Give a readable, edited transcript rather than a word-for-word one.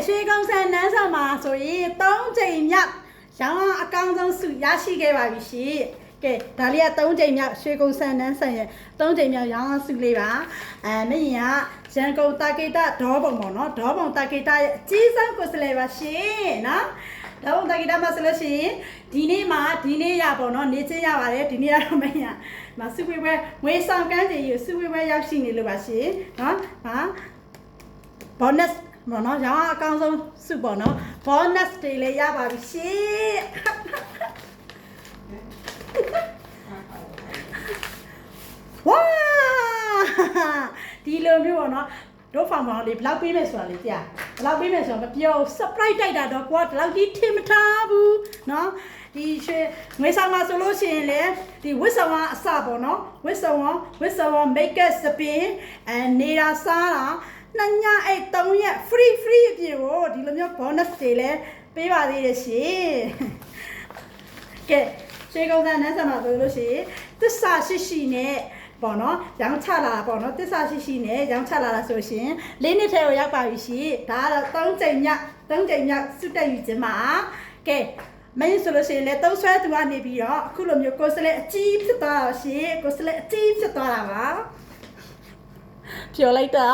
ရွှေကုန်းဆန်နန်းဆောင်မှာဆိုရင်3ချိန်မြောက်ရောင်းအကောင်းဆုံးစုရရှိခဲ့ပါပြီရှင်ကဲဒါလေးက3ချိန်မြောက်ရွှေကုန်းဆန်နန်းဆောင်ရဲ့3ချိန်မြောက်ရောင်းစုလေးပါမင်းရရန်ကုန်တာကေတဒေါပုံပေါ့နော်ဒေါပုံတာကေတရဲ့အကြီးဆုံးကိုယ်စားလှယ်ပါရှင်နော်ဒေါပုံတာကေတမှာဆိုလို့ရှိရင်ဒီနေ့ရပေါ့နော်နေချင်းရပါတယ်ဒီနေ့ရတော့မင်းရမစုဝေးငွေဆောင်ကန်းကြီးစုဝေးရောက်ရှိနေလို့ပါရှင်နော်bonus မနော်ရောင်းအကောင်းဆုံးစုပေါ့နော် bonus တွေလည်းရပါပြီရှင်ဝါဒီလိုမျိုးပေါ့နော်တို့ဖောင်ဖောင်လေးဘလောက်ပေးမယ်ဆိုတာလေးကြာဘလောက်ပေးမယ်ဆိုတာမပြော surprise တိုက်တာတော့ကွာဒီလောက်ကြီးထင်မထားဘူးနော်ဒီငွေဆောင်မှာဆိုလို့ရှိရင်လေဒီဝစ်ဆောင်အစပေါ့နော်ဝစ်ဆောင် make up spin နေတာစားတာနှစ်ညအဲ့3ရက် free အပြင်ကိုဒီလိုမျိုး bonus တွေလည်းပေးပါသေးတယ်ရှင်ကဲရွှေကုန်းဆန်နန်းဆောင်မှာဆိုလို့ရှိရင်သစ္စာရှိနဲ့ပေါ့နော်ရောင်းချလာပေါ့နော်သစ္စာရှိနဲ့ရောင်းချလာတာဆိုရှင်၄နှစ်ထဲကိုရောက်ပါပြီရှင်ဒါကတော့3ချိန်မြောက်စုတက်ယူခြင်းပါကဲမင်းဆိုလို့ရှိရင်လည်းသုံးဆွဲသူကနေပြီးတော့အခုလိုမျိုးကိုယ်စလဲအကြီးဖြစ်သွားတော့ရှင်ကိုယ်စလဲအကြီးဖြစ်သွားတာပါပြောလိုက်တာ